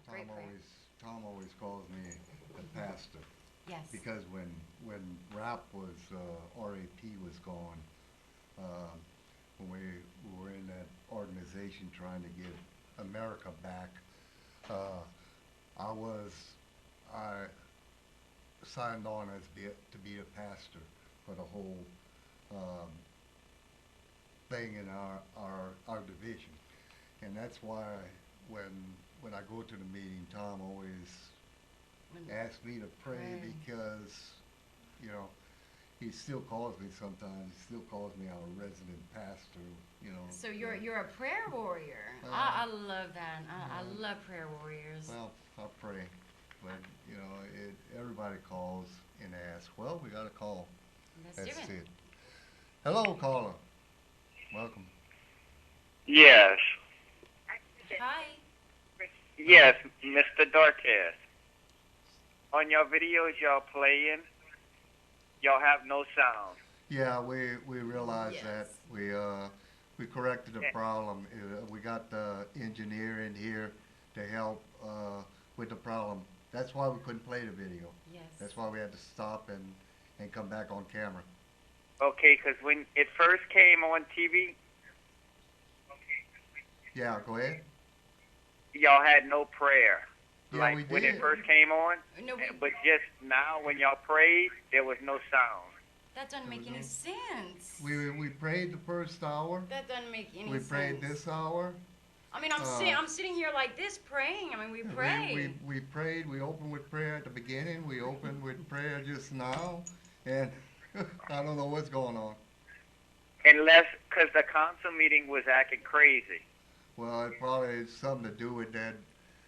Great prayer. Tom always calls me the pastor Yes. because when RAP was RAP was gone, uh, when we were in that organization trying to get America back, uh, I signed on to be a pastor for the whole um, thing in our division, and that's why when I go to the meeting, Tom always asks me to pray because, you know, he still calls me sometimes. He still calls me our resident pastor. You know. So you're a prayer warrior. Uh, I love that. I love prayer warriors. Well, I pray, but you know, everybody calls and asks. Well, we got a call. Let's That's do it. Hello, caller. Welcome. Yes. Hi. Yes, Mr. Dorcas. On your videos y'all playing, y'all have no sound. Yeah, we realized that. Yes. We corrected the problem. We got the engineer in here to help with the problem. That's why we couldn't play the video. Yes. That's why we had to stop and come back on camera. Okay, because when it first came on TV, Yeah, go ahead. y'all had no prayer. Yeah, like we when did. it first came on, No, but just now when y'all prayed, there was no sound. that doesn't make any sense. We prayed the first hour. That doesn't make any We sense. prayed this hour. I mean, I'm sitting here like this praying. I mean, we pray. We prayed. We opened with prayer at the beginning. We opened with prayer just now, and I don't know what's going on. Unless, because the council meeting was acting crazy. Well, it probably has something to do with that.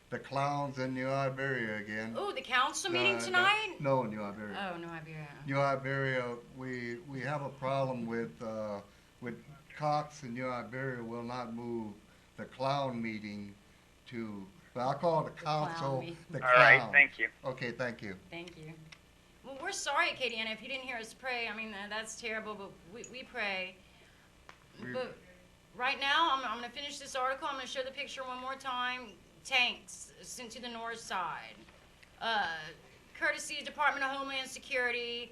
The clowns in New Iberia again. Oh, the council meeting tonight? No, New Iberia. Oh, no, Iberia. New Iberia, we have a problem with Cox and New Iberia will not move the clown meeting to. Well, I call it the council. The All right, clown. thank you. Okay, thank you. Thank you. Well, we're sorry, Acadiana, if you didn't hear us pray. I mean, that's terrible, but we pray. But right now, I'm going to finish this article. I'm going to show the picture one more time. Tanks sent to the north side. Courtesy of Department of Homeland Security.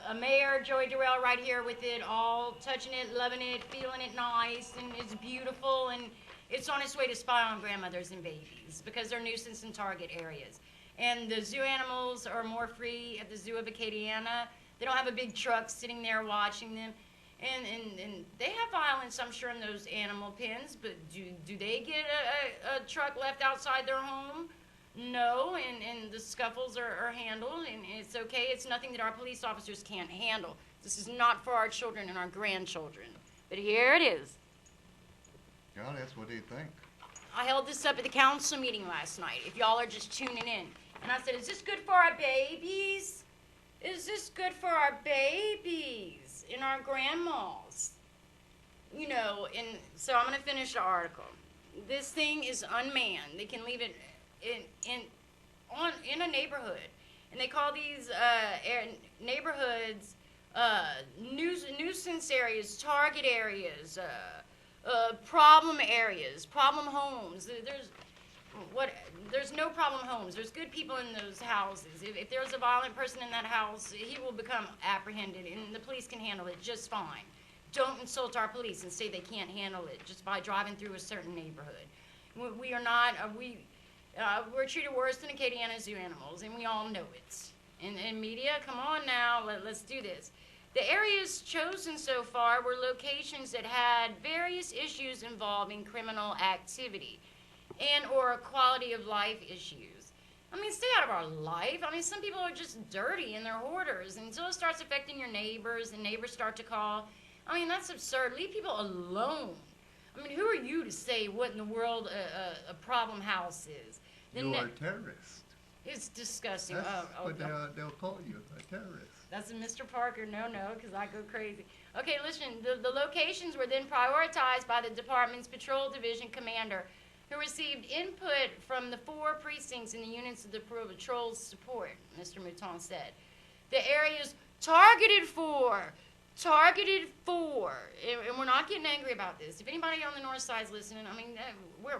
A mayor, Joey Durrell, right here with it all, touching it, loving it, feeling it nice, and it's beautiful, and it's on its way to spy on grandmothers and babies because they're nuisance and target areas. And the zoo animals are more free at the Zoo of Acadiana. They don't have a big truck sitting there watching them. And they have violence, I'm sure, in those animal pens, but do they get a truck left outside their home? No, and the scuffles are handled, and it's okay. It's nothing that our police officers can't handle. This is not for our children and our grandchildren. But here it is. Yeah, that's what they think. I held this up at the council meeting last night, if y'all are just tuning in. And I said, is this good for our babies? Is this good for our babies and our grandmas? You know, and so I'm going to finish the article. This thing is unmanned. They can leave it in a neighborhood. And they call these neighborhoods nuisance areas, target areas, problem areas, problem homes. There's no problem homes. There's good people in those houses. If there's a violent person in that house, he will become apprehended, and the police can handle it just fine. Don't insult our police and say they can't handle it just by driving through a certain neighborhood. We are not. We're treated worse than Acadiana zoo animals, and we all know it. And media, come on now, let's do this. The areas chosen so far were locations that had various issues involving criminal activity and or quality of life issues. I mean, stay out of our life. I mean, some people are just dirty and they're hoarders. And until it starts affecting your neighbors and neighbors start to call, I mean, that's absurd. Leave people alone. I mean, who are you to say what in the world a problem house is? You are a terrorist. It's disgusting. That's what they'll call you, a terrorist. That's a Mr. Parker. No, because I go crazy. Okay, listen, the locations were then prioritized by the department's patrol division commander, who received input from the 4 precincts and the units of the patrol's support, Mr. Mouton said. The areas targeted for targeted for, and we're not getting angry about this. If anybody on the north side is listening, I mean, we're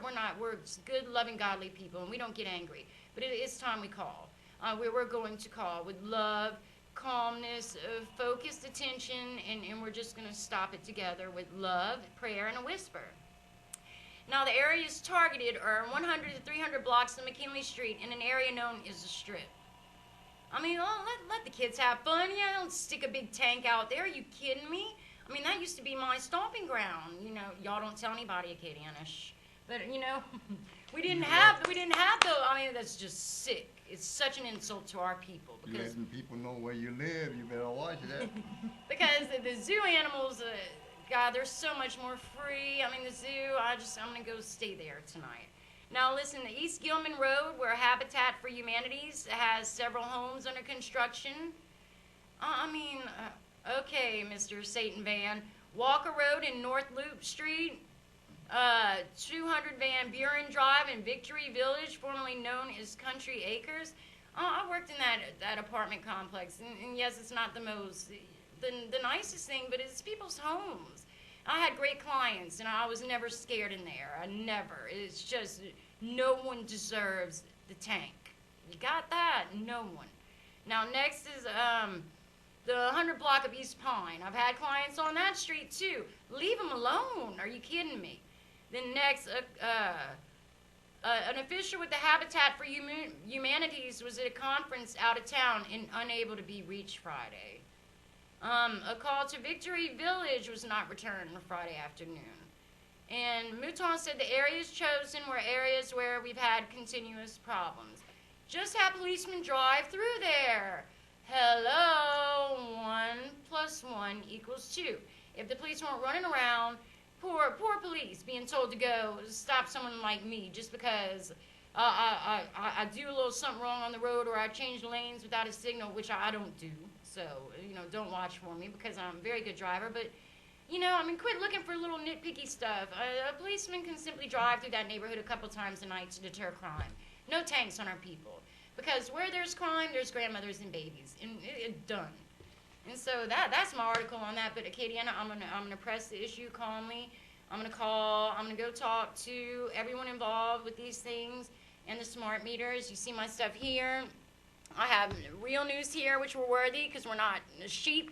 good, loving, godly people, and we don't get angry. But it's time we call. We're going to call with love, calmness, focused attention, and we're just going to stop it together with love, prayer, and a whisper. Now, the areas targeted are 100 to 300 blocks of McKinley Street in an area known as the Strip. I mean, let the kids have fun. Yeah, don't stick a big tank out there. Are you kidding me? I mean, that used to be my stomping ground. You know, y'all don't tell anybody, Acadiana. Shh. But, you know, we didn't have the, I mean, that's just sick. It's such an insult to our people. You're letting people know where you live. You better watch that. Because the zoo animals, God, they're so much more free. I mean, the zoo, I'm going to go stay there tonight. Now listen, the East Gilman Road, where Habitat for Humanities has several homes under construction. Okay, Mr. Satan Van. Walker Road and North Loop Street, 200 Van Buren Drive in Victory Village, formerly known as Country Acres. I worked in that apartment complex, and yes, it's not the nicest thing, but it's people's homes. I had great clients, and I was never scared in there. It's just, no one deserves the tank. You got that? No one. Now, next is the 100 block of East Pine. I've had clients on that street, too. Leave them alone. Are you kidding me? Then next, an official with the Habitat for Humanities was at a conference out of town and unable to be reached Friday. A call to Victory Village was not returned on Friday afternoon. And Mouton said the areas chosen were areas where we've had continuous problems. Just have policemen drive through there. Hello, 1 + 1 = 2. If the police weren't running around, poor police being told to go stop someone like me just because I do a little something wrong on the road, or I change lanes without a signal, which I don't do. So, you know, don't watch for me because I'm a very good driver. But, you know, I mean, quit looking for little nitpicky stuff. A policeman can simply drive through that neighborhood a couple times a night to deter crime. No tanks on our people. Because where there's crime, there's grandmothers and babies. And it's done. And so that's my article on that. But, Acadiana, I'm gonna press the issue calmly. I'm going to call. I'm going to go talk to everyone involved with these things and the smart meters. You see my stuff here. I have real news here, which we're worthy because we're not sheep.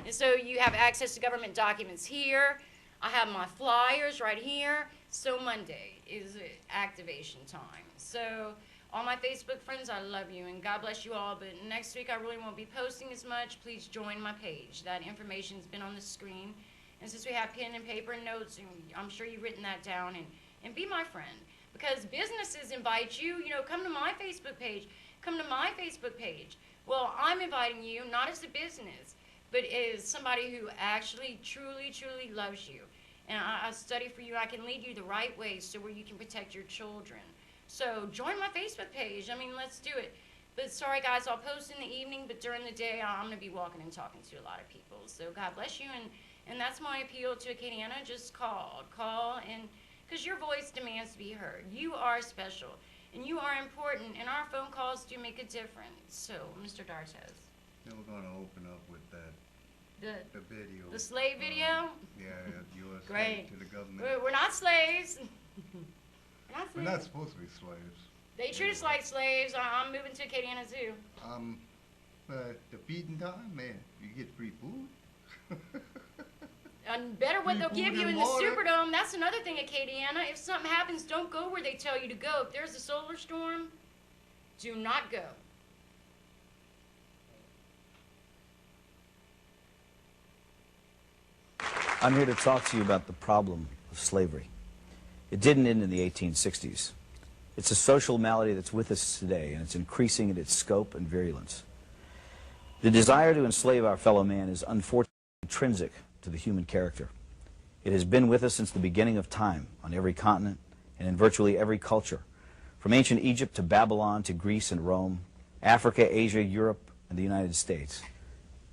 And so you have access to government documents here. I have my flyers right here. So Monday is activation time. So all my Facebook friends, I love you and God bless you all. But next week I really won't be posting as much. Please join my page. That information's been on the screen. And since we have pen and paper and notes, and I'm sure you've written that down, and be my friend. Because businesses invite you, you know, come to my Facebook page. Come to my Facebook page. Well, I'm inviting you, not as a business, but as somebody who actually, truly, truly loves you. And I study for you. I can lead you the right way so where you can protect your children. So join my Facebook page. I mean, let's do it. But sorry, guys, I'll post in the evening, but during the day, I'm going to be walking and talking to a lot of people. So God bless you, and that's my appeal to Acadiana. Just call, and because your voice demands to be heard. You are special, and you are important, and our phone calls do make a difference. So, Mr. Dartez. Now we're going to open up with that. The video. The slave video? Yeah, you're a Great. slave to the government. We're not slaves. We're not supposed to be slaves. They treat us like slaves. I'm moving to Acadiana Zoo. The feeding time, man, you get free food. And better what they'll give you in the Superdome. That's another thing, Acadiana. If something happens, don't go where they tell you to go. If there's a solar storm, do not go. I'm here to talk to you about the problem of slavery. It didn't end in the 1860s. It's a social malady that's with us today, and it's increasing in its scope and virulence. The desire to enslave our fellow man is unfortunately intrinsic to the human character. It has been with us since the beginning of time on every continent and in virtually every culture, from ancient Egypt to Babylon to Greece and Rome, Africa, Asia, Europe, and the United States.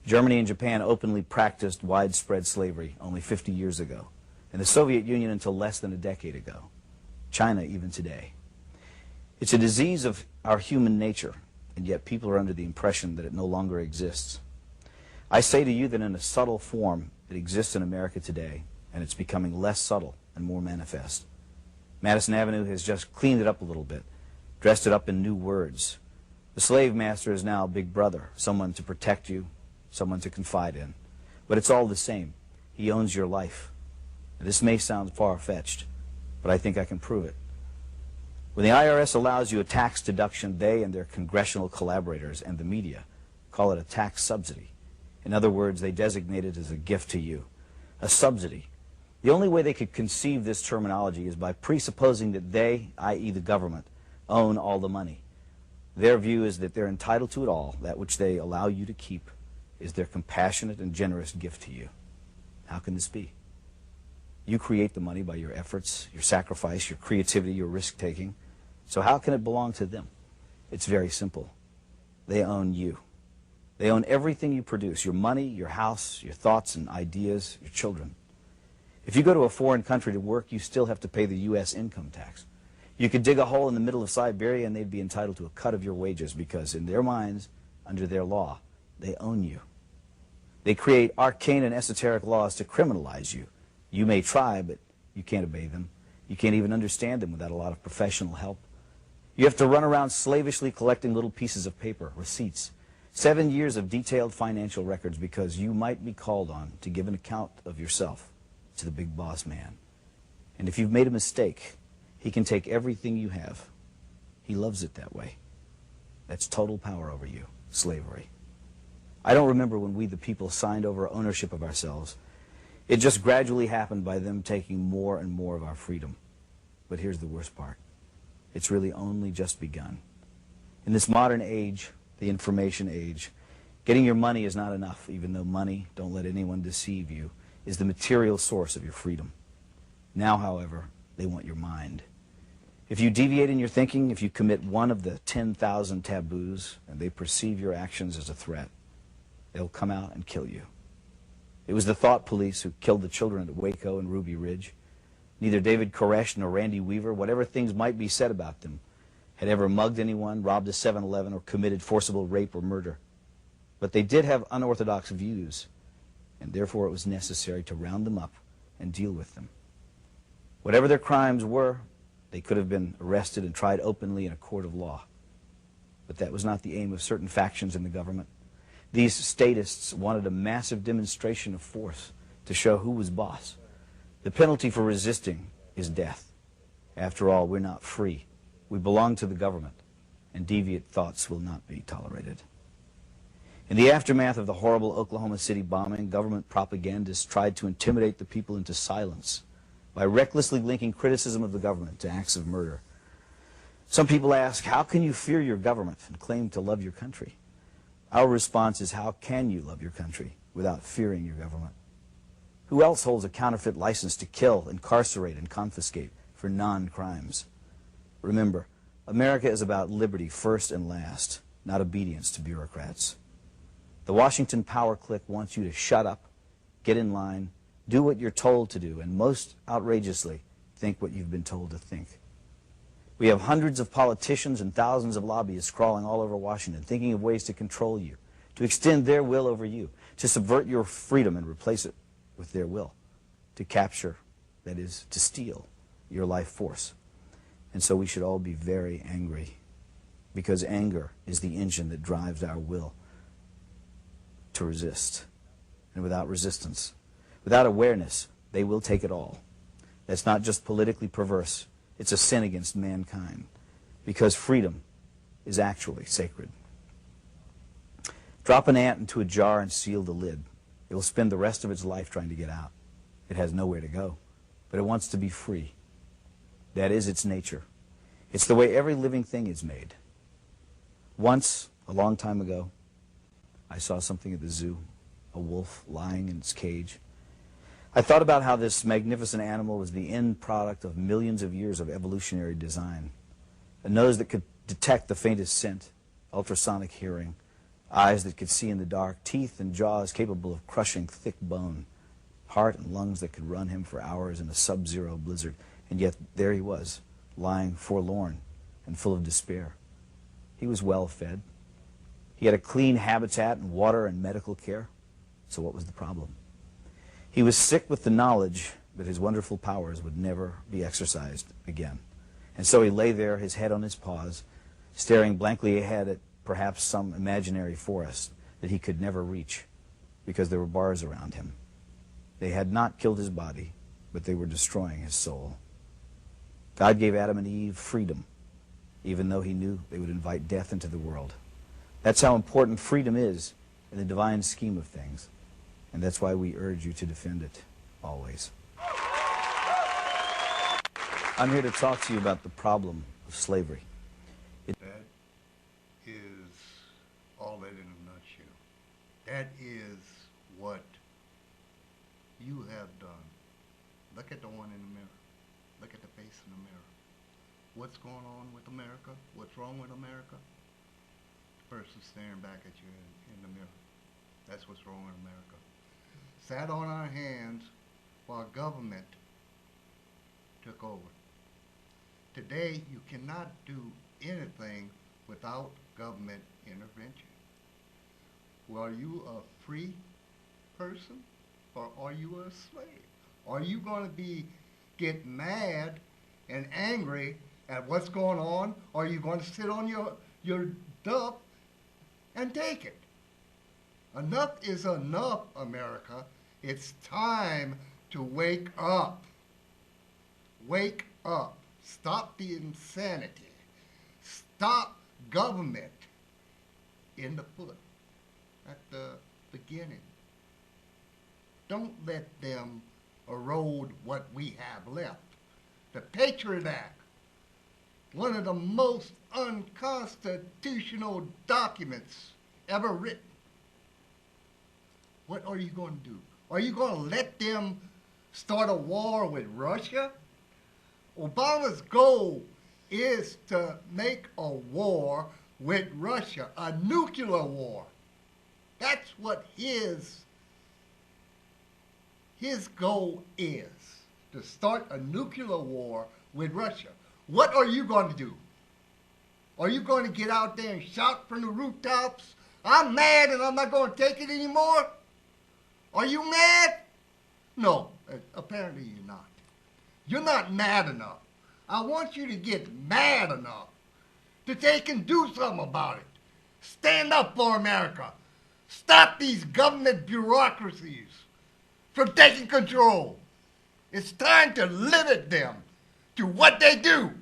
Germany and Japan openly practiced widespread slavery only 50 years ago, and the Soviet Union until less than a decade ago. China even today. It's a disease of our human nature, and yet people are under the impression that it no longer exists. I say to you that in a subtle form it exists in America today, and it's becoming less subtle and more manifest. Madison Avenue has just cleaned it up a little bit, dressed it up in new words. The slave master is now Big Brother, someone to protect you, someone to confide in. But it's all the same. He owns your life. And this may sound far-fetched, but I think I can prove it. When the IRS allows you a tax deduction, they and their congressional collaborators and the media call it a tax subsidy. In other words, they designate it as a gift to you, a subsidy. The only way they could conceive this terminology is by presupposing that they, i.e. the government, own all the money. Their view is that they're entitled to it all. That which they allow you to keep is their compassionate and generous gift to you. How can this be? You create the money by your efforts, your sacrifice, your creativity, your risk-taking. So how can it belong to them? It's very simple. They own you. They own everything you produce, your money, your house, your thoughts and ideas, your children. If you go to a foreign country to work, you still have to pay the U.S. income tax. You could dig a hole in the middle of Siberia and they'd be entitled to a cut of your wages because in their minds, under their law, they own you. They create arcane and esoteric laws to criminalize you. You may try, but you can't obey them. You can't even understand them without a lot of professional help. You have to run around slavishly collecting little pieces of paper, receipts, 7 years of detailed financial records because you might be called on to give an account of yourself to the big boss man. And if you've made a mistake, he can take everything you have. He loves it that way. That's total power over you, slavery. I don't remember when we, the people, signed over ownership of ourselves. It just gradually happened by them taking more and more of our freedom. But here's the worst part. It's really only just begun. In this modern age, the information age, getting your money is not enough, even though money, don't let anyone deceive you, is the material source of your freedom. Now, however, they want your mind. If you deviate in your thinking, if you commit one of the 10,000 taboos, and they perceive your actions as a threat, they'll come out and kill you. It was the thought police who killed the children at Waco and Ruby Ridge. Neither David Koresh nor Randy Weaver, whatever things might be said about them, had ever mugged anyone, robbed a 7-Eleven, or committed forcible rape or murder. But they did have unorthodox views, and therefore it was necessary to round them up and deal with them. Whatever their crimes were, they could have been arrested and tried openly in a court of law. But that was not the aim of certain factions in the government. These statists wanted a massive demonstration of force to show who was boss. The penalty for resisting is death. After all, we're not free. We belong to the government, and deviant thoughts will not be tolerated. In the aftermath of the horrible Oklahoma City bombing, government propagandists tried to intimidate the people into silence by recklessly linking criticism of the government to acts of murder. Some people ask, how can you fear your government and claim to love your country? Our response is, how can you love your country without fearing your government? Who else holds a counterfeit license to kill, incarcerate, and confiscate for non-crimes? Remember, America is about liberty first and last, not obedience to bureaucrats. The Washington power clique wants you to shut up, get in line, do what you're told to do, and most outrageously, think what you've been told to think. We have hundreds of politicians and thousands of lobbyists crawling all over Washington, thinking of ways to control you, to extend their will over you, to subvert your freedom and replace it with their will, to capture, that is, to steal your life force. And so we should all be very angry, because anger is the engine that drives our will to resist. And without resistance, without awareness, they will take it all. That's not just politically perverse. It's a sin against mankind, because freedom is actually sacred. Drop an ant into a jar and seal the lid. It will spend the rest of its life trying to get out. It has nowhere to go, but it wants to be free. That is its nature. It's the way every living thing is made. Once, a long time ago, I saw something at the zoo, a wolf lying in its cage. I thought about how this magnificent animal was the end product of millions of years of evolutionary design. A nose that could detect the faintest scent, ultrasonic hearing, eyes that could see in the dark, teeth and jaws capable of crushing thick bone, heart and lungs that could run him for hours in a sub-zero blizzard. And yet there he was, lying forlorn and full of despair. He was well fed. He had a clean habitat and water and medical care. So what was the problem? He was sick with the knowledge that his wonderful powers would never be exercised again. And so he lay there, his head on his paws, staring blankly ahead at perhaps some imaginary forest that he could never reach because there were bars around him. They had not killed his body, but they were destroying his soul. God gave Adam and Eve freedom, even though he knew they would invite death into the world. That's how important freedom is in the divine scheme of things, and that's why we urge you to defend it always. I'm here to talk to you about the problem of slavery. That is all that in a nutshell. That is what you have done. Look at the one in the mirror. Look at the face in the mirror. What's going on with America? What's wrong with America? The person staring back at you in the mirror. That's what's wrong with America. Sat on our hands while government took over. Today, you cannot do anything without government intervention. Well, are you a free person or are you a slave? Are you going to get mad and angry at what's going on, or are you going to sit on your duff and take it? Enough is enough, America. It's time to wake up. Wake up. Stop the insanity. Stop government in the foot at the beginning. Don't let them erode what we have left. The Patriot Act, one of the most unconstitutional documents ever written. What are you going to do? Are you going to let them start a war with Russia? Obama's goal is to make a war with Russia, a nuclear war. That's what his goal is, to start a nuclear war with Russia. What are you going to do? Are you going to get out there and shout from the rooftops, "I'm mad and I'm not going to take it anymore"? Are you mad? No, apparently you're not. You're not mad enough. I want you to get mad enough that they can do something about it. Stand up for America. Stop these government bureaucracies from taking control. It's time to limit them to what they do.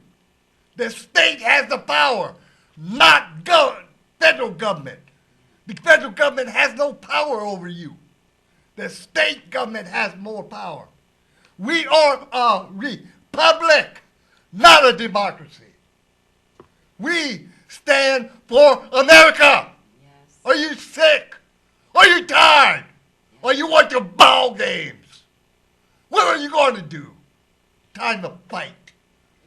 The state has the power, not federal government. The federal government has no power over you. The state government has more power. We are a republic, not a democracy. We stand for America. Yes. Are you sick? Are you tired? Or you want your ball games? What are you going to do? Time to fight.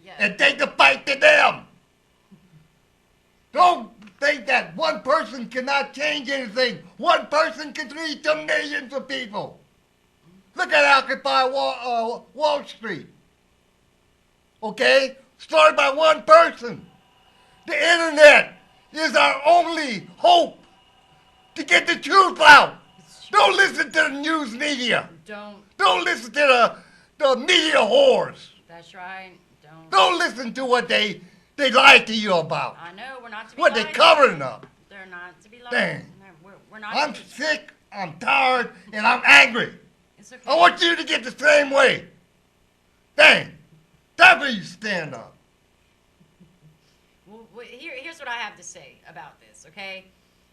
Yes. And take the fight to them. Don't think that one person cannot change anything. One person can lead to millions of people. Look at Occupy Wall Street. Okay? Started by one person. The internet is our only hope to get the truth out. Don't listen to the news media. Don't listen to the media whores. That's right. Don't listen to what they lied to you about. I know, we're not to be What lied they to. covering up. They're not to be lied Dang. No, we're not I'm to be. sick, I'm tired, and I'm angry. It's okay. I want you to get the same way. Dang. Time for you to stand up. Well, here's what I have to say about this, okay?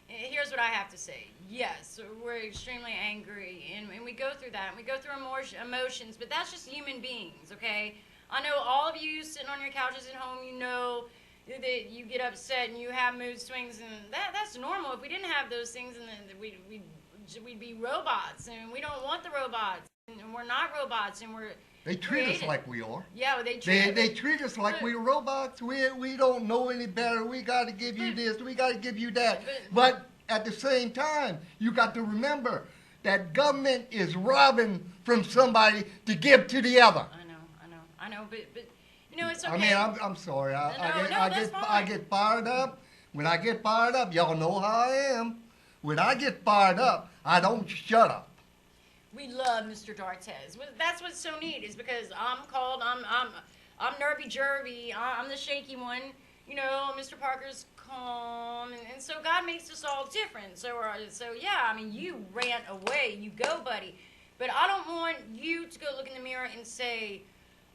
Here's what I have to say. Yes, we're extremely angry, and we go through that, and we go through emotions, but that's just human beings, okay? I know all of you sitting on your couches at home, you know that you get upset and you have mood swings, and that's normal. If we didn't have those things, and we'd be robots, and we don't want the robots, and we're not robots, and we're They treat created. us like we are. Yeah, They treat us like we're robots. We don't know any better. We got to give you this. We got to give you that. But at the same time, you got to remember that government is robbing from somebody to give to the other. I know, but you know, it's okay. I mean, I'm sorry. that's I fine. get fired up. When I get fired up, y'all know how I am. When I get fired up, I don't shut up. We love Mr. Dartez. That's what's so neat is because I'm nervy jervy. I'm the shaky one. You know, Mr. Parker's calm, and so God makes us all different. So yeah, I mean, you rant away, you go, buddy. But I don't want you to go look in the mirror and say,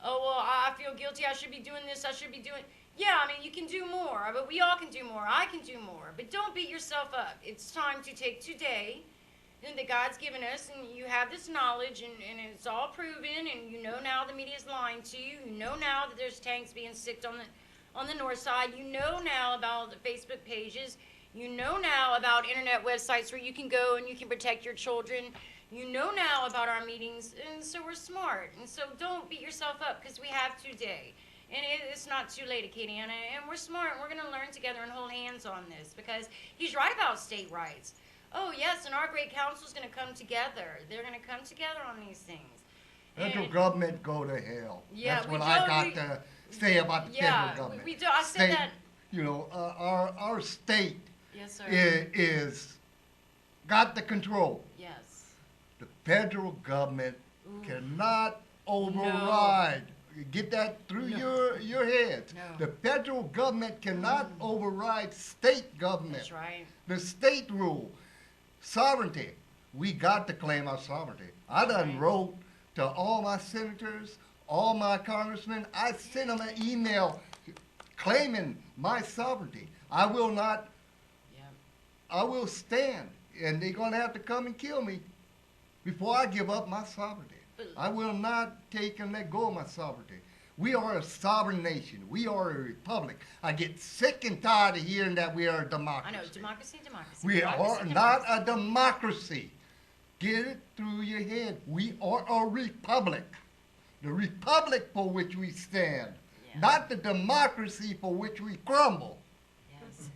oh, well, I feel guilty. I should be doing this. I should be doing. Yeah, I mean, you can do more, but we all can do more. I can do more. But don't beat yourself up. It's time to take today that God's given us, and you have this knowledge, and it's all proven, and you know now the media's lying to you. You know now that there's tanks being sicked on the north side. You know now about the Facebook pages. You know now about internet websites where you can go and you can protect your children. You know now about our meetings, and so we're smart. And so don't beat yourself up because we have today. And it's not too late, Katie Anna, and we're smart, and we're going to learn together and hold hands on this because he's right about state rights. Oh, yes, and our great council is going to come together. They're going to come together on these things. Federal government go to hell. Yeah, That's what I got to say about the federal government. We do. I said that. You know, our state Yes, sir. is got the control. Yes. The federal government cannot override. Get that through your heads. No. The federal government cannot override state government. That's right. The state rule. Sovereignty. We got to claim our sovereignty. I done wrote to all my senators, all my congressmen. I sent them an email claiming my sovereignty. I will not, I will stand, and they're going to have to come and kill me before I give up my sovereignty. I will not take and let go of my sovereignty. We are a sovereign nation. We are a republic. I get sick and tired of hearing that we are a democracy. I know, democracy. We democracy, are not a democracy. Get it through your head. We are a republic. The republic for which we stand, not the democracy for which we crumble. Yes.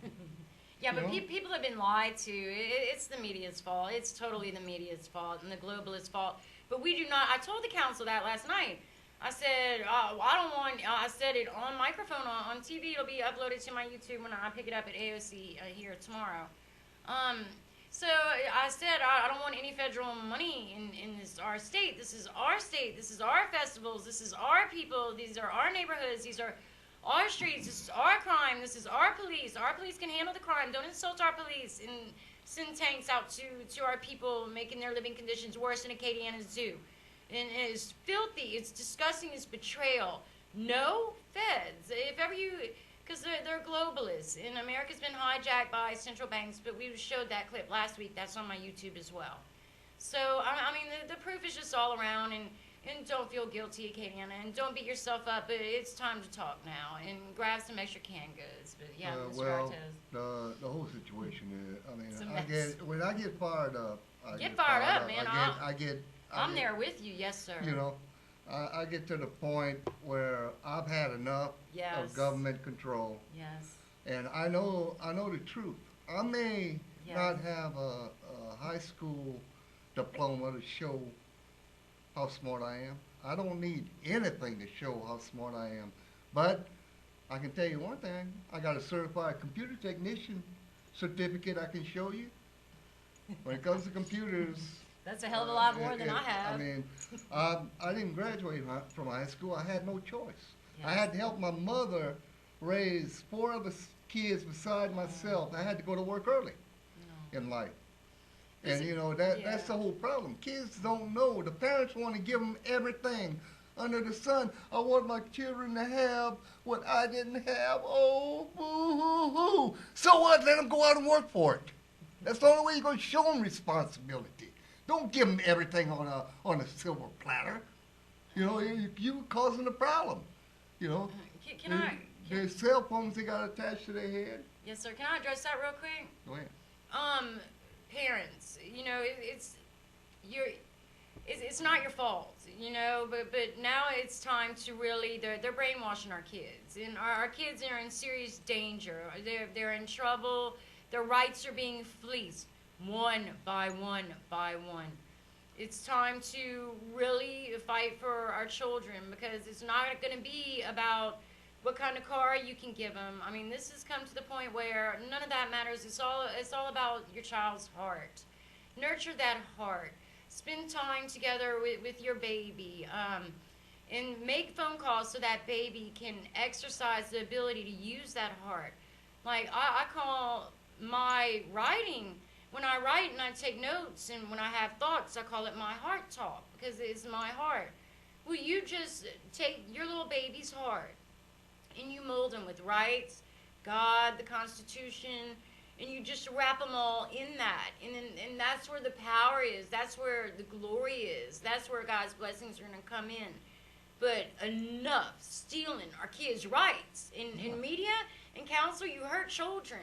Yeah, but people have been lied to. It's the media's fault. It's totally the media's fault and the globalist fault. But we do not. I told the council that last night. I said, I don't want, I said it on microphone, on TV. It'll be uploaded to my YouTube when I pick it up at AOC here tomorrow. So I said, I don't want any federal money in this, our state. This is our state. This is our festivals. This is our people. These are our neighborhoods. These are our streets. This is our crime. This is our police. Our police can handle the crime. Don't insult our police and send tanks out to our people, making their living conditions worse than Acadiana's do. And it's filthy, it's disgusting, it's betrayal. No feds. If ever you, because they're globalists, and America's been hijacked by central banks, but we showed that clip last week. That's on my YouTube as well. So, I mean, the proof is just all around, and don't feel guilty, Acadiana, and don't beat yourself up, but it's time to talk now, and grab some extra canned goods. But yeah, Mr. Well, Artez. the whole situation is, I It's a mean, mess. when I get fired up, Get fired up, man. I'm there with you, yes, sir. You know, I get to the point where I've had enough of government control. Yes. And I know the truth. I may not have a high school diploma to show how smart I am. I don't need anything to show how smart I am. But I can tell you one thing. I got a certified computer technician certificate I can show you. When it comes to computers, That's a hell of a lot more than I have. I mean, I didn't graduate from high school. I had no choice. I had to help my mother raise 4 other kids beside myself. I had to go to work early in life. And, you know, that's the whole problem. Kids don't know. The parents want to give them everything under the sun. I want my children to have what I didn't have. Oh, boo-hoo-hoo. So what? Let them go out and work for it. That's the only way you're going to show them responsibility. Don't give them everything on a silver platter. You know, you're causing a problem. You know, their cell phones they got attached to their head. Yes, sir. Can I address that real quick? Go ahead. Parents, you know, it's not your fault, you know, but now it's time to really, they're brainwashing our kids, and our kids are in serious danger. They're in trouble. Their rights are being fleeced one by one by one. It's time to really fight for our children, because it's not going to be about what kind of car you can give them. I mean, this has come to the point where none of that matters. It's all about your child's heart. Nurture that heart. Spend time together with your baby. And make phone calls so that baby can exercise the ability to use that heart. Like, I call my writing, when I write and I take notes and when I have thoughts, I call it my heart talk, because it's my heart. Will you just take your little baby's heart and you mold them with rights, God, the Constitution, and you just wrap them all in that. And that's where the power is. That's where the glory is. That's where God's blessings are going to come in. But enough stealing our kids' rights. In media and council, you hurt children.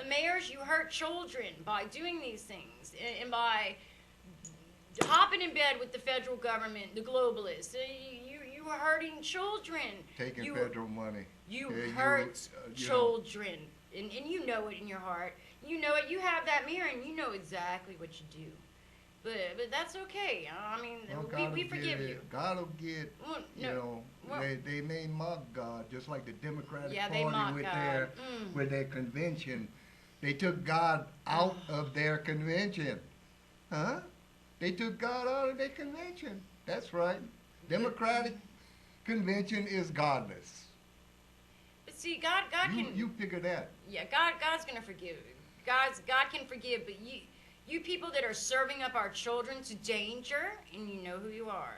Mayors, you hurt children by doing these things. And by hopping in bed with the federal government, the globalists. You are hurting children. Taking federal money. You hurt children. And you know it in your heart. You know it. You have that mirror and you know exactly what you do. But that's okay. I mean, we forgive you. God will get, they may mock God, just like the Democratic Party with their convention. They took God out of their convention. Huh? They took God out of their convention. That's right. Democratic convention is godless. But see, God can... You figure that. Yeah, God's going to forgive. God can forgive, but you people that are serving up our children to danger, and you know who you are,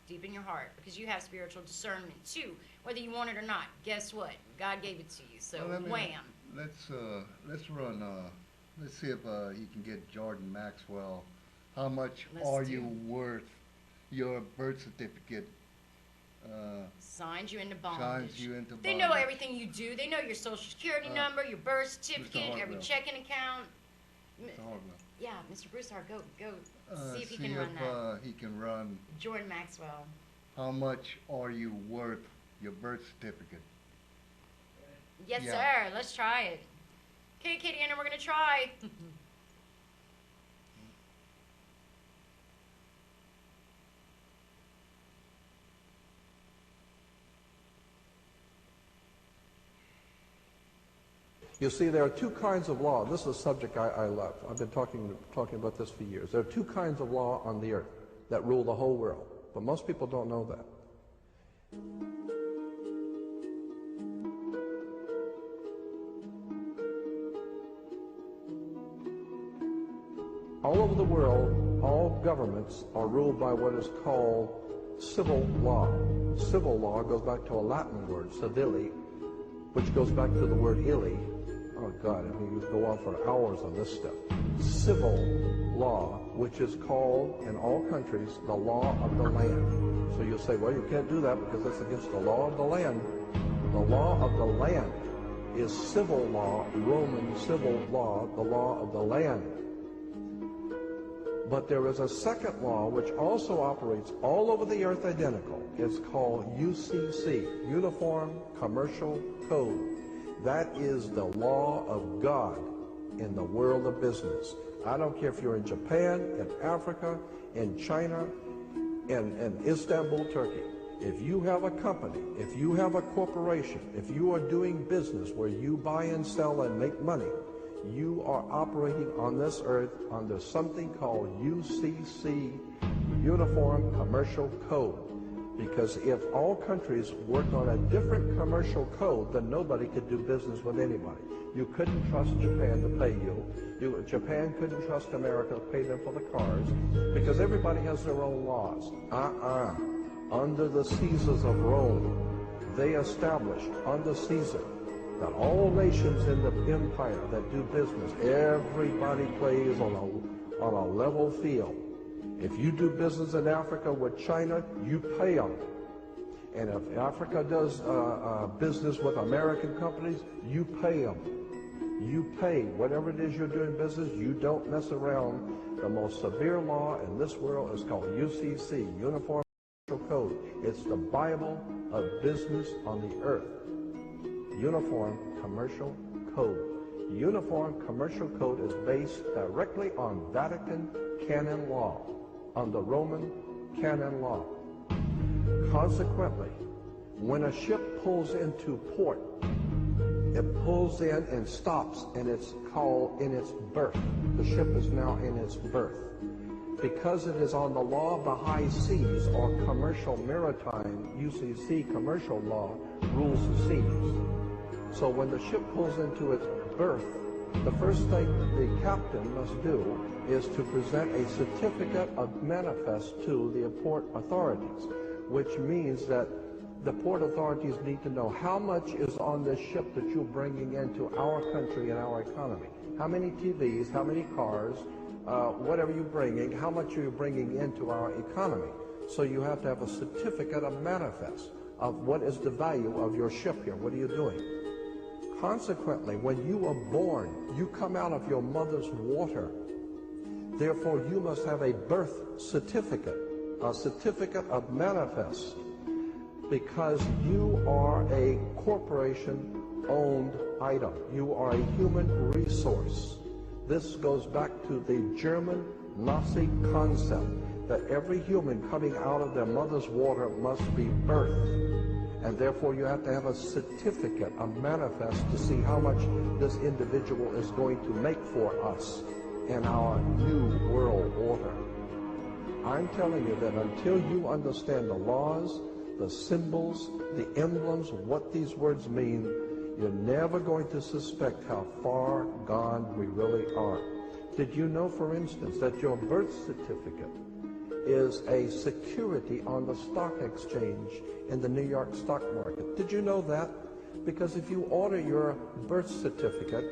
deep in your heart, because you have spiritual discernment too, whether you want it or not. Guess what? God gave it to you, so wham. Let's see if you can get Jordan Maxwell. How much are you worth? Your birth certificate signs you into bondage. Signs you into They know everything you do. They know your social security number, your birth certificate, every checking account. Yeah, Mr. Broussard, go see if he can run that. He can run. Jordan Maxwell. How much are you worth? Your birth certificate. Yes, sir. Let's try it. Okay, Katie Anna, we're gonna try. You see, there are two kinds of law. This is a subject I love. I've been talking about this for years. There are two kinds of law on the earth that rule the whole world, but most people don't know that. All over the world, all governments are ruled by what is called civil law. Civil law goes back to a Latin word, civili, which goes back to the word illy. Oh, God, I mean, you could go on for hours on this stuff. Civil law, which is called, in all countries, the law of the land. So you'll say, well, you can't do that because that's against the law of the land. The law of the land is civil law, Roman civil law, the law of the land. But there is a second law which also operates all over the earth identical. It's called UCC, Uniform Commercial Code. That is the law of God in the world of business. I don't care if you're in Japan, in Africa, in China, in Istanbul, Turkey. If you have a company, if you have a corporation, if you are doing business where you buy and sell and make money, you are operating on this earth under something called UCC, Uniform Commercial Code. Because if all countries worked on a different commercial code, then nobody could do business with anybody. You couldn't trust Japan to pay you. Japan couldn't trust America to pay them for the cars, because everybody has their own laws. Under the Caesars of Rome, they established under Caesar that all nations in the empire that do business, everybody plays on a level field. If you do business in Africa with China, you pay them. And if Africa does business with American companies, you pay them. You pay. Whatever it is you're doing business, you don't mess around. The most severe law in this world is called UCC, Uniform Commercial Code. It's the Bible of business on the earth. Uniform Commercial Code. Uniform Commercial Code is based directly on Vatican canon law, on the Roman canon law. Consequently, when a ship pulls into port, It pulls in and stops, and it's called in its berth. The ship is now in its berth. Because it is on the law of the high seas, or commercial maritime, UCC commercial law, rules the seas. So when the ship pulls into its berth, the first thing the captain must do is to present a certificate of manifest to the port authorities, which means that the port authorities need to know how much is on this ship that you're bringing into our country and our economy. How many TVs, how many cars, whatever you're bringing, how much are you bringing into our economy? So you have to have a certificate of manifest of what is the value of your ship here. What are you doing? Consequently, when you are born, you come out of your mother's water. Therefore, you must have a birth certificate, a certificate of manifest, because you are a corporation-owned item. You are a human resource. This goes back to the German Nazi concept that every human coming out of their mother's water must be birthed. And therefore you have to have a certificate, a manifest, to see how much this individual is going to make for us in our new world order. I'm telling you that until you understand the laws, the symbols, the emblems, what these words mean, you're never going to suspect how far gone we really are. Did you know, for instance, that your birth certificate is a security on the stock exchange in the New York stock market? Did you know that? Because if you order your birth certificate,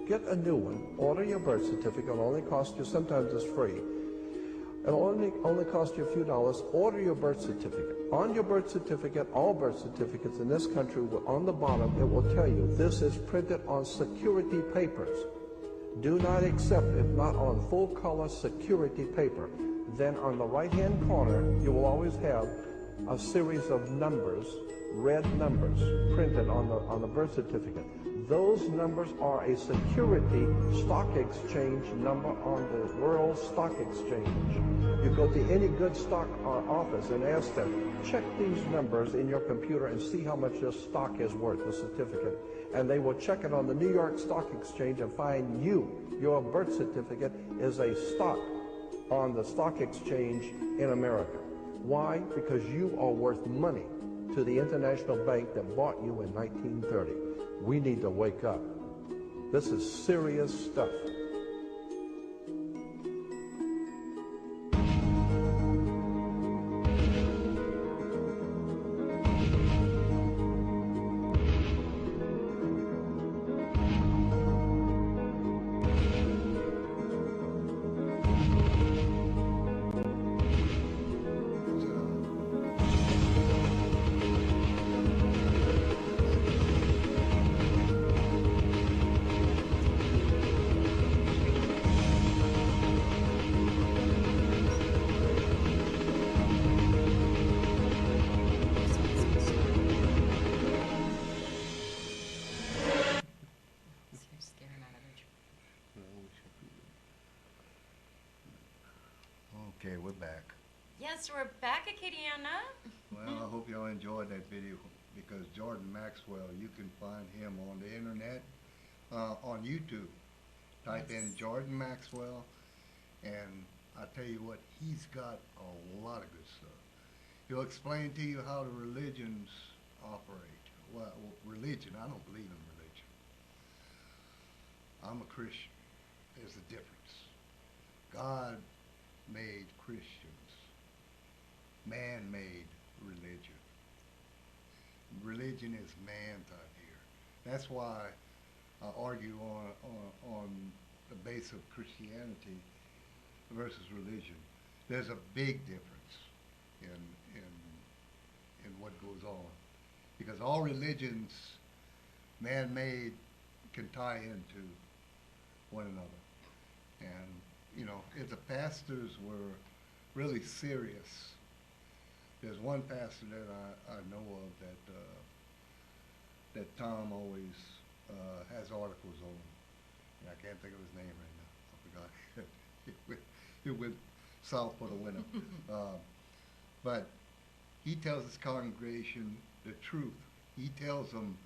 get a new one, order your birth certificate, it'll only cost you, sometimes it's free. It'll only cost you a few dollars. Order your birth certificate. On your birth certificate, all birth certificates in this country, on the bottom, it will tell you this is printed on security papers. Do not accept it not on full color security paper. Then on the right-hand corner, you will always have a series of numbers, red numbers, printed on the birth certificate. Those numbers are a security stock exchange number on the World Stock Exchange. You go to any good stock office and ask them, check these numbers in your computer and see how much your stock is worth, the certificate. And they will check it on the New York Stock Exchange and find your birth certificate is a stock on the stock exchange in America. Why? Because you are worth money to the international bank that bought you in 1930. We need to wake up. This is serious stuff. Okay, we're back. Yes, we're back, Acadiana. Well, I hope y'all enjoyed that video, because Jordan Maxwell, you can find him on the internet, on YouTube. Type in Jordan Maxwell, and I tell you what, he's got a lot of good stuff. He'll explain to you how the religions operate. Well, religion, I don't believe in religion. I'm a Christian. There's a difference. God made Christians. Man made religion. Religion is man's idea. That's why I argue on the base of Christianity versus religion. There's a big difference in what goes on, because all religions, man-made, can tie into one another. And you know, if the pastors were really serious, there's one pastor that I know of that Tom always has articles on, and I can't think of his name right now. I forgot. He went south for the winter. But he tells his congregation the truth. He tells them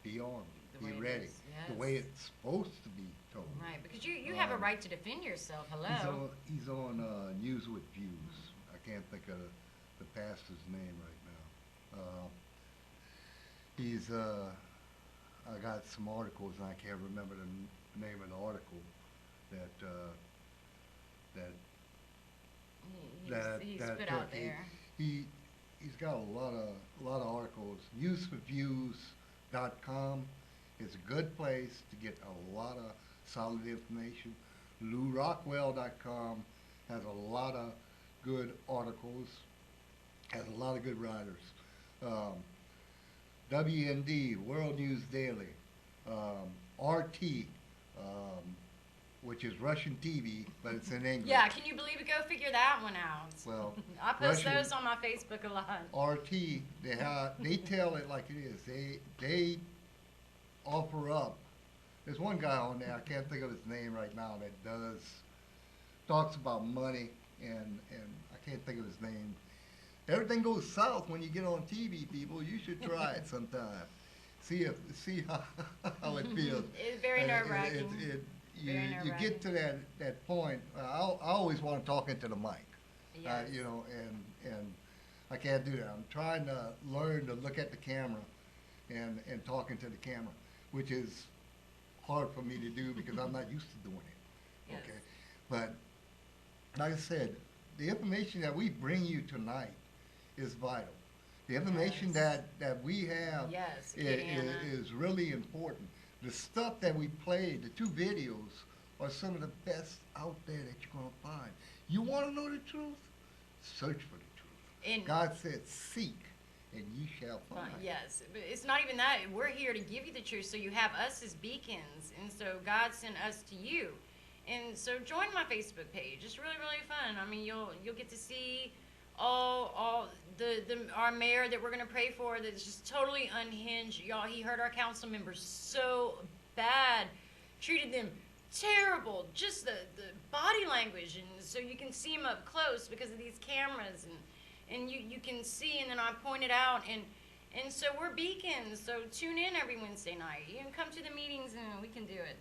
beyond. The the way be it ready, is. the Yes. way it's supposed to be told. Right, because you have a right to defend yourself. Hello. He's on News with Views. I can't think of the pastor's name right now. I got some articles and I can't remember the name of the article that He's put out there. He's got a lot of articles. Newsforviews.com is a good place to get a lot of solid information. LouRockwell.com has a lot of good articles, has a lot of good writers. WND, World News Daily, RT, which is Russian TV, but it's in English. Yeah, can you believe it? Go figure that one out. Well, I post Russian- those on my Facebook a lot. RT, they tell it like it is. They offer up. There's one guy on there, I can't think of his name right now, that talks about money, and I can't think of his name. Everything goes south when you get on TV, people. You should try it sometime. See how it feels. It's very nerve-wracking. You Very get nerve-wracking. to that point. I always want to talk into the mic. Yes. And I can't do that. I'm trying to learn to look at the camera and talk into the camera, which is hard for me to do because I'm not used to doing it. Yes. Okay, but like I said, the information that we bring you tonight is vital. The information Yes. that we have Yes, i- Kid Anna. is really important. The stuff that we played, the two videos, are some of the best out there that you're going to find. You want to know the truth? Search for the truth. And God said, seek, and ye shall find. yes, but it's not even that. We're here to give you the truth, so you have us as beacons, and so God sent us to you. And so join my Facebook page. It's really, really fun. I mean, you'll get to see all our mayor that we're gonna pray for that's just totally unhinged. Y'all, he hurt our council members so bad, treated them terrible. Just the body language, and so you can see him up close because of these cameras, and you can see. And then I pointed out, and so we're beacons. So tune in every Wednesday night. You can come to the meetings, and we can do it.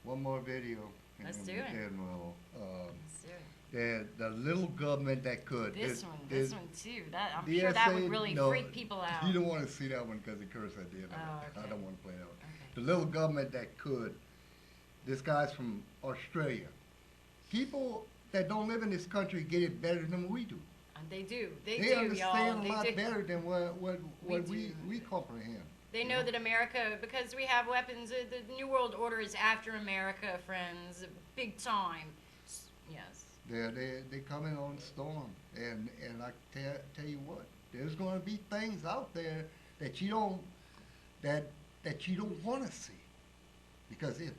One more video. Let's and do it. then we'll, Let's do it. the little government that could. This There's- one too. I'm sure that would DSA really no, freak people out. You don't want to see that one because it cursed at the end of Oh, it. okay. I don't want to play that one. Okay. The little government that could. This guy's from Australia. People that don't live in this country get it better than we do. They do. They do, understand y'all. a lot They do. better than what We we do. comprehend. They know that America, because we have weapons, the New World Order is after America, friends, big time. Yes. They come in on storm, and I tell you what, there's going to be things out there that you don't want to see, because if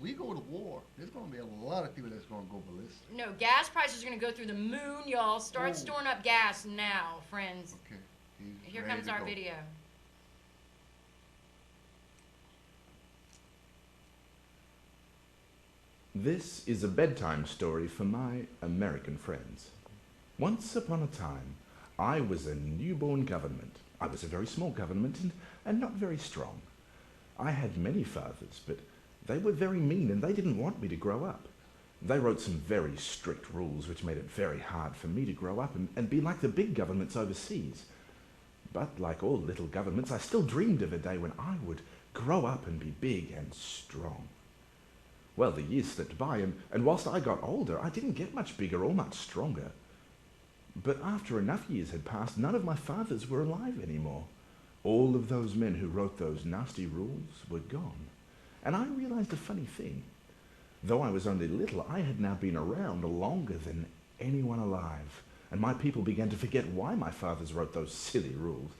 we go to war, there's going to be a lot of people that's going to go ballistic. No, gas prices are going to go through the moon, y'all. Start Oh. storing up gas now, friends. Okay, he's Here ready comes to our go. video. This is a bedtime story for my American friends. Once upon a time, I was a newborn government. I was a very small government and not very strong. I had many fathers, but they were very mean and they didn't want me to grow up. They wrote some very strict rules which made it very hard for me to grow up and be like the big governments overseas. But like all little governments, I still dreamed of a day when I would grow up and be big and strong. Well, the years slipped by, and whilst I got older, I didn't get much bigger or much stronger. But after enough years had passed, none of my fathers were alive anymore. All of those men who wrote those nasty rules were gone. And I realized a funny thing. Though I was only little, I had now been around longer than anyone alive, and my people began to forget why my fathers wrote those silly rules.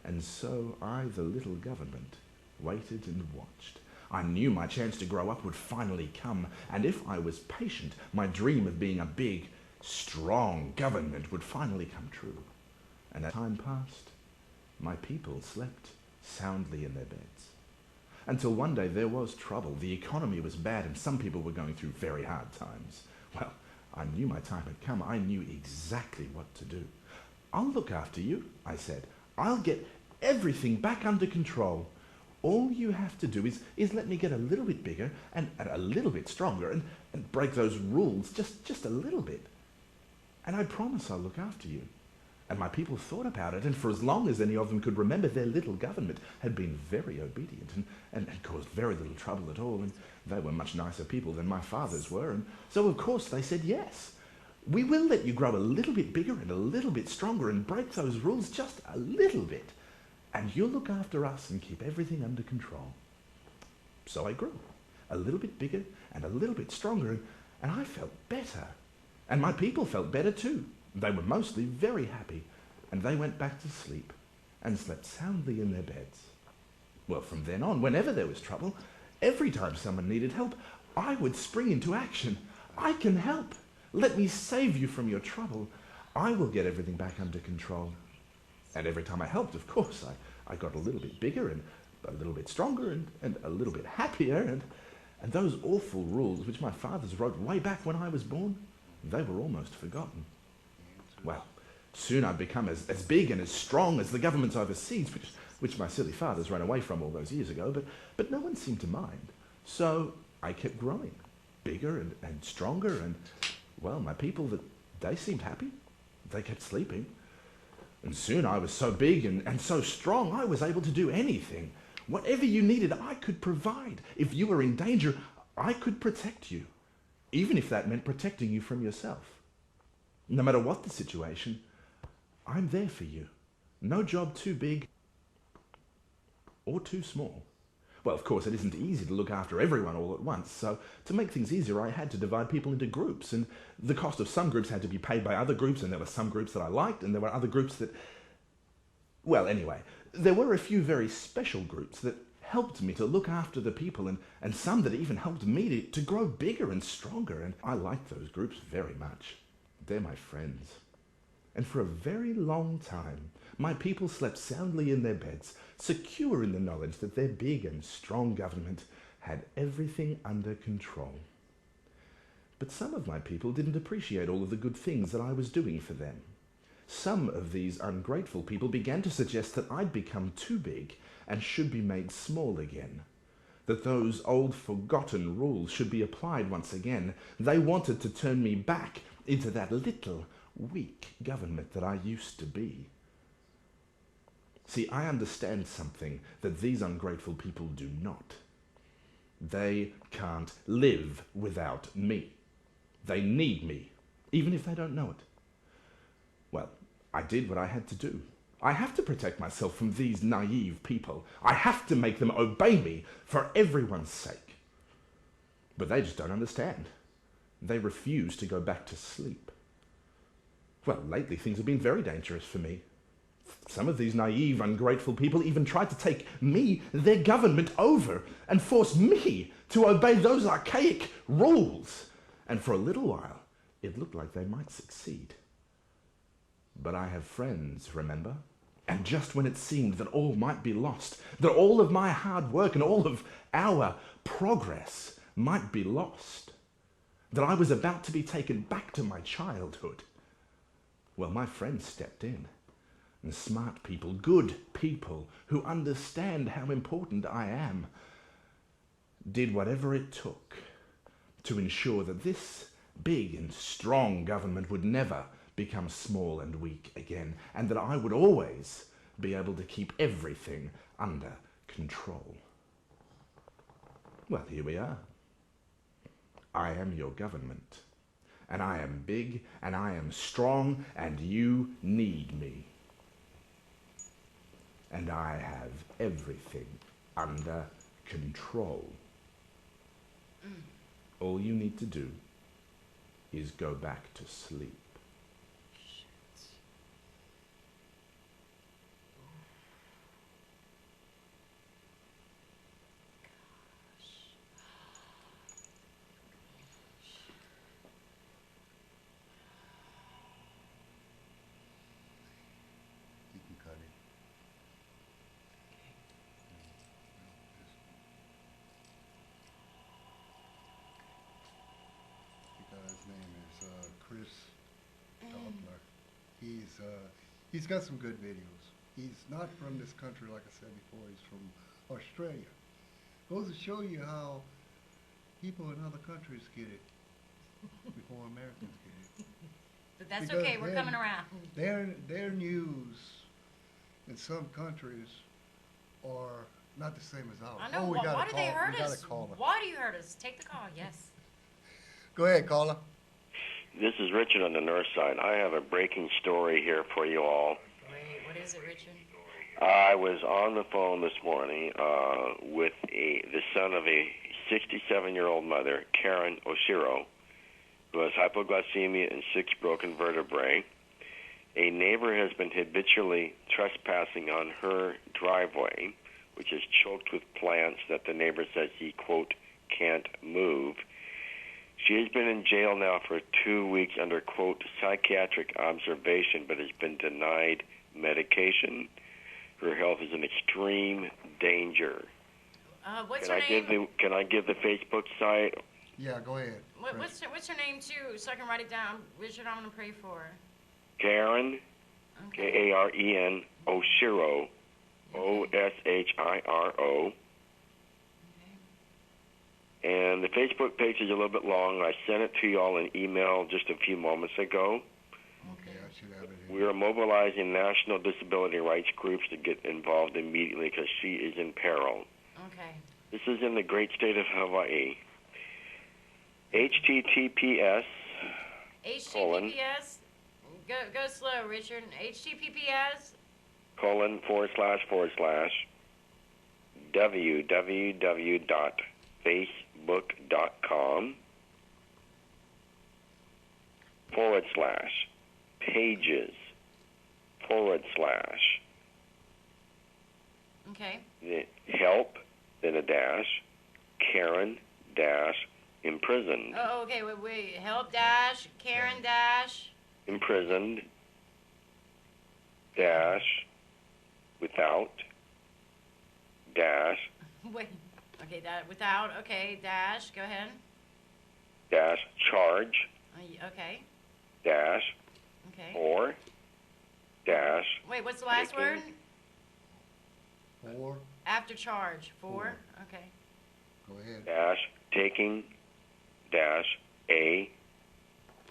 And so I, the little government, waited and watched. I knew my chance to grow up would finally come, and if I was patient, my dream of being a big, strong government would finally come true. And as time passed, my people slept soundly in their beds. Until one day there was trouble. The economy was bad, and some people were going through very hard times. Well, I knew my time had come. I knew exactly what to do. I'll look after you, I said. I'll get everything back under control. All you have to do is let me get a little bit bigger and a little bit stronger and break those rules just a little bit. And I promise I'll look after you. And my people thought about it, and for as long as any of them could remember, their little government had been very obedient and had caused very little trouble at all, and they were much nicer people than my fathers were, and so of course they said yes. We will let you grow a little bit bigger and a little bit stronger and break those rules just a little bit, and you'll look after us and keep everything under control. So I grew a little bit bigger and a little bit stronger, and I felt better, and my people felt better too. They were mostly very happy, and they went back to sleep and slept soundly in their beds. Well, from then on, whenever there was trouble, every time someone needed help, I would spring into action. I can help. Let me save you from your trouble. I will get everything back under control. And every time I helped, of course, I got a little bit bigger and a little bit stronger and a little bit happier, and those awful rules which my fathers wrote way back when I was born, they were almost forgotten. Well, soon I'd become as big and as strong as the governments overseas, which my silly fathers ran away from all those years ago, but no one seemed to mind. So I kept growing, bigger and stronger, and, well, my people, they seemed happy. They kept sleeping. And soon I was so big and so strong, I was able to do anything. Whatever you needed, I could provide. If you were in danger, I could protect you, even if that meant protecting you from yourself. No matter what the situation, I'm there for you. No job too big or too small. Well, of course, it isn't easy to look after everyone all at once, so to make things easier, I had to divide people into groups, and the cost of some groups had to be paid by other groups, and there were some groups that I liked, and there were other groups that... Well, anyway, there were a few very special groups that helped me to look after the people, and some that even helped me to grow bigger and stronger, and I liked those groups very much. They're my friends. And for a very long time, my people slept soundly in their beds, secure in the knowledge that their big and strong government had everything under control. But some of my people didn't appreciate all of the good things that I was doing for them. Some of these ungrateful people began to suggest that I'd become too big and should be made small again, that those old forgotten rules should be applied once again. They wanted to turn me back into that little, weak government that I used to be. See, I understand something that these ungrateful people do not. They can't live without me. They need me, even if they don't know it. Well, I did what I had to do. I have to protect myself from these naive people. I have to make them obey me for everyone's sake. But they just don't understand. They refuse to go back to sleep. Well, lately things have been very dangerous for me. Some of these naive, ungrateful people even tried to take me, their government, over and force me to obey those archaic rules. And for a little while, it looked like they might succeed. But I have friends, remember? And just when it seemed that all might be lost, that all of my hard work and all of our progress might be lost, that I was about to be taken back to my childhood, well, my friends stepped in. And smart people, good people, who understand how important I am, did whatever it took to ensure that this big and strong government would never become small and weak again, and that I would always be able to keep everything under control. Well, here we are. I am your government, and I am big, and I am strong, and you need me. And I have everything under control. All you need to do is go back to sleep. You can cut it. The guy's name is Chris Doppler. He's got some good videos. He's not from this country, like I said before. He's from Australia. Goes to show you how people in other countries get it before Americans get it. But that's Because okay. We're coming around. Their news in some countries are not the same as ours. I know. Oh, we why got why a do call. they hurt We got us? a caller. Why do you hurt us? Take the call. Yes. Go ahead, caller. This is Richard on the north side. I have a breaking story here for you all. Great. What is it, Richard? I was on the phone this morning with the son of a 67-year-old mother, Karen Oshiro, who has hypoglycemia and 6 broken vertebrae. A neighbor has been habitually trespassing on her driveway, which is choked with plants that the neighbor says he, quote, can't move. She has been in jail now for 2 weeks under, quote, psychiatric observation, but has been denied medication. Her health is in extreme danger. What's her name? Can I give the Facebook site? Yeah, go ahead. What's her name too, so I can write it down? Richard, I'm gonna pray for her. Karen, Okay. Karen Oshiro, Oshiro. And the Facebook page is a little bit long. I sent it to you all in email just a few moments ago. Okay, I should have it We here. are mobilizing national disability rights groups to get involved immediately because she is in peril. Okay. This is in the great state of Hawaii. HTTPS, HTTPS. Go slow, Richard. HTTPS. www.facebook.com/pages/ Okay. help, then a dash, Karen dash imprisoned. Oh, okay. Wait. Help dash. Karen dash. Imprisoned dash without dash Wait. Okay. That without. Okay. Dash. Go ahead. dash charge Okay. dash Okay. or dash Wait. What's the last Taking- word? 4, After charge. 4. Okay. go ahead. dash taking dash a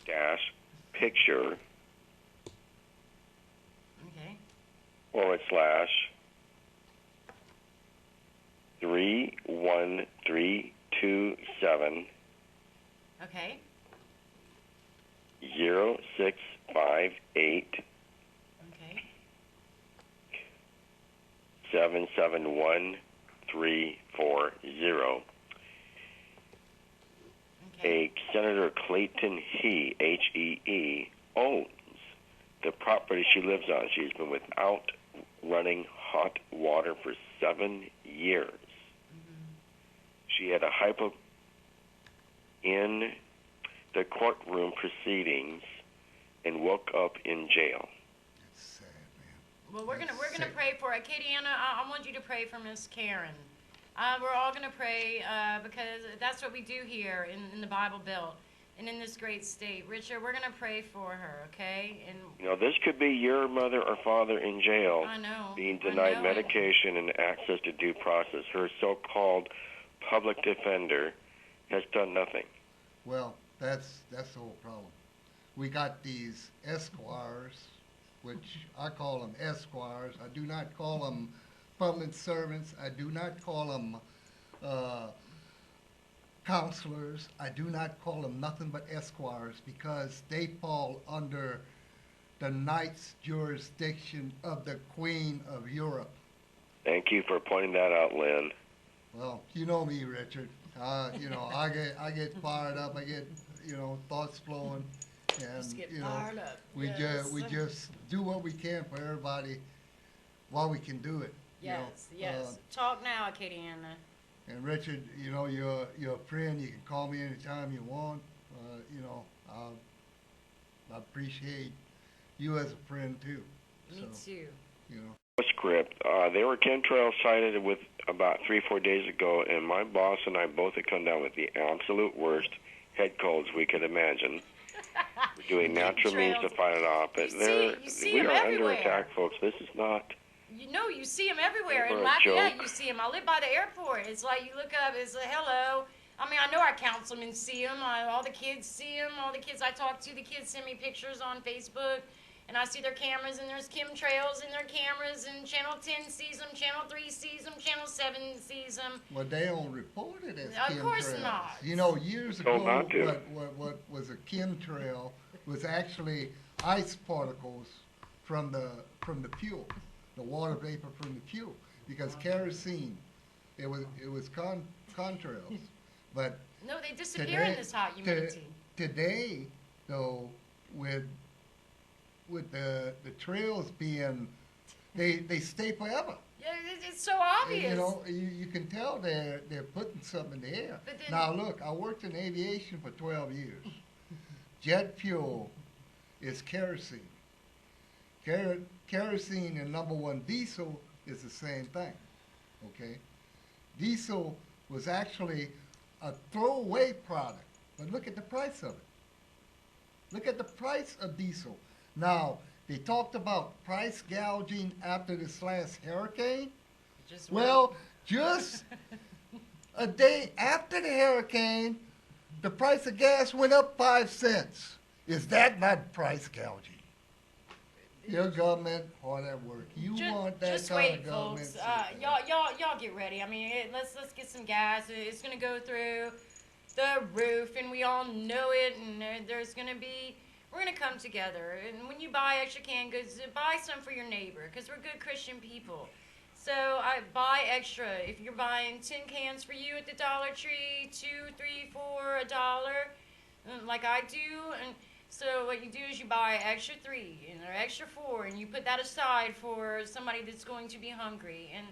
dash picture Okay. /31327 Okay. 0658 Okay. 771340. Okay. A Senator Clayton Hee, owns the property she lives on. She's been without running hot water for 7 years. She had a hypo in the courtroom proceedings and woke up in jail. It's sad, man. Well, we're gonna Sick. pray for it. Katie Anna, I want you to pray for Miss Karen. We're all gonna pray because that's what we do here in the Bible Belt and in this great state. Richard, we're gonna pray for her, okay? And You know, this could be your mother or father in jail I know being I denied know. medication and access to due process. Her so-called public defender has done nothing. Well, that's the whole problem. We got these esquires, which I call them esquires. I do not call them public servants. I do not call them counselors. I do not call them nothing but esquires because they fall under the knight's jurisdiction of the Queen of Europe. Thank you for pointing that out, Lynn. Well, you know me, Richard. You know, I get fired up. I get, thoughts flowing, and Just get fired up. we Yes. just do what we can for everybody while we can do it. Yes, yes. Talk now, Katie Anna. And Richard, you're a friend. You can call me anytime you want. I appreciate you as a friend too. Me too. Script. They were chemtrail sighted with about 3-4 days ago, and my boss and I both had come down with the absolute worst head colds we could imagine. We're doing natural means to fight it off, but You see we them are under everywhere. attack, folks. This is not you know, you see them everywhere. For In a Lafayette, joke. you see them. I live by the airport. It's like you look up, it's like, hello. I mean, I know our councilmen see them. All the kids see them. All the kids I talk to, the kids send me pictures on Facebook. And I see their cameras, and there's chemtrails in their cameras, and Channel 10 sees them, Channel 3 sees them, Channel 7 sees them. Well, they don't report it as Of course chemtrails. not. You know, years Told ago, not to. what was a chemtrail was actually ice particles from the fuel, the water vapor from the fuel, because kerosene, it was contrails. But No, they disappear in this hot humidity. today, though, with the trails being, they stay forever. Yeah, it's so obvious. You know, you can tell they're putting something in the air. But then- Now look, I worked in aviation for 12 years. Jet fuel is kerosene. Kerosene and number one diesel is the same thing. Okay, diesel was actually a throwaway product, but look at the price of it. Look at the price of diesel. Now, they talked about price gouging after this last hurricane. Just Well, just a day after the hurricane, the price of gas went up 5 cents. Is that not price gouging? Your government hard at work. You want that just kind wait, of government. folks. Y'all get ready. I mean, let's get some gas. It's gonna go through the roof, and we all know it. And we're gonna come together. And when you buy extra canned goods, buy some for your neighbor, because we're good Christian people. So I buy extra. If you're buying 10 cans for you at the Dollar Tree, 2, 3, 4, $1, like I do, and so what you do is you buy extra 3 and or extra 4, and you put that aside for somebody that's going to be hungry. And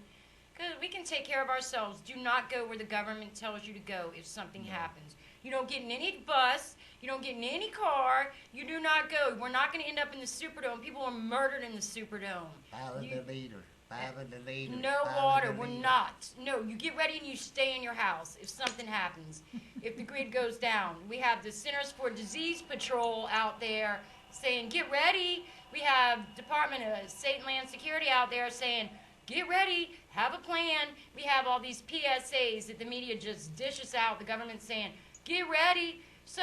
because we can take care of ourselves. Do not go where the government tells you to go if something happens. You don't get in any bus. You don't get in any car. You do not go. We're not going to end up in the Superdome. People are murdered in the Superdome. $5 a liter. $5 a liter. No $5 water. a We're liter. not. No, you get ready and you stay in your house if something happens. If the grid goes down. We have the Centers for Disease Patrol out there saying, get ready. We have Department of State and Land Security out there saying, get ready, have a plan. We have all these PSAs that the media just dishes out. The government saying, get ready. So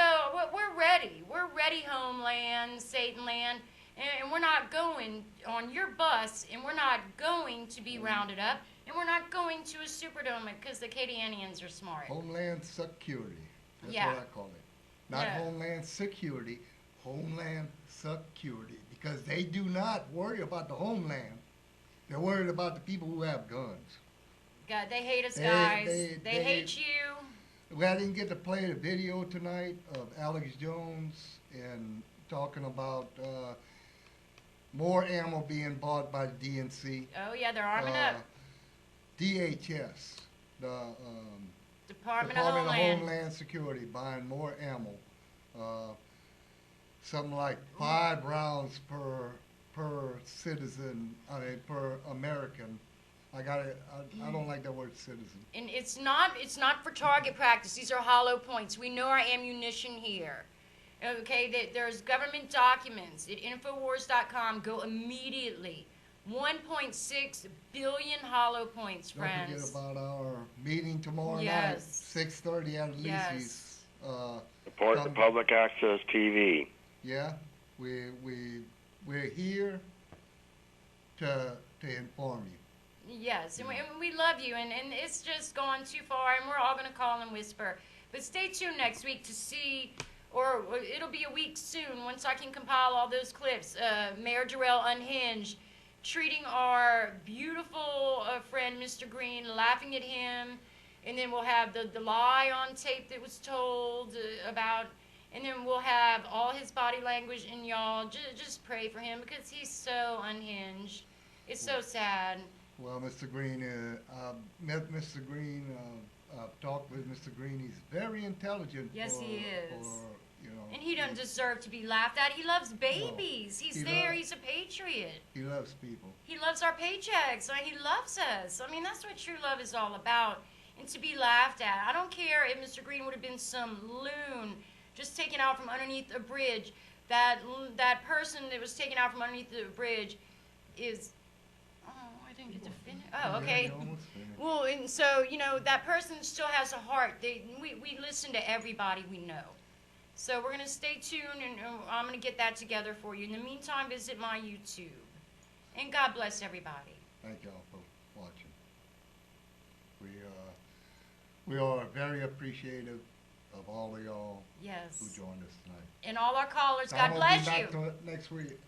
we're ready. We're ready, Homeland, Satan Land. And we're not going on your bus, and we're not going to be rounded up, and we're not going to a Superdome because the Acadianians are smart. Homeland Security. That's Yeah. what I call it. Not Yeah. Homeland Security, Homeland Security. Because they do not worry about the homeland. They're worried about the people who have guns. God, they hate us, They- guys. they- They hate you. Well, I didn't get to play the video tonight of Alex Jones and talking about more ammo being bought by the DNC. Oh, yeah, they're arming up. DHS, the Department Department of of Homeland. Homeland Security buying more ammo. Something like 5 rounds per citizen, per American. I don't like that word citizen. And it's not for target practice. These are hollow points. We know our ammunition here. Okay, there's government documents at Infowars.com. Go immediately. 1.6 billion hollow points, friends. Don't forget about our meeting tomorrow Yes. night, 6:30 at Lisi's. Yes. Support the Come- public access TV. Yeah, we're here to inform you. Yes, and we love you, and it's just gone too far, and we're all going to call and whisper. But stay tuned next week to see, or it'll be a week soon, once I can compile all those clips. Mayor Jarrell unhinged, treating our beautiful friend Mr. Green, laughing at him, and then we'll have the lie on tape that was told about, and then we'll have all his body language, and y'all just pray for him because he's so unhinged. It's so sad. Well, Mr. Green, met Mr. Green, talked with Mr. Green. He's very intelligent. Yes, he is. For, And he doesn't deserve to be laughed at. He loves babies. He's He there. loves- He's a patriot. He loves people. He loves our paychecks. He loves us. I mean, that's what true love is all about. And to be laughed at. I don't care if Mr. Green would have been some loon just taken out from underneath a bridge. That person that was taken out from underneath the bridge is, oh, Oh, Yeah, okay. you're almost finished. Well, and so, you know, that person still has a heart. We listen to everybody we know. So we're going to stay tuned, and I'm going to get that together for you. In the meantime, visit my YouTube. And God bless everybody. Thank y'all for watching. We are very appreciative of all of y'all Yes. who joined us tonight. And all our callers, I'm God gonna bless be you. back next week.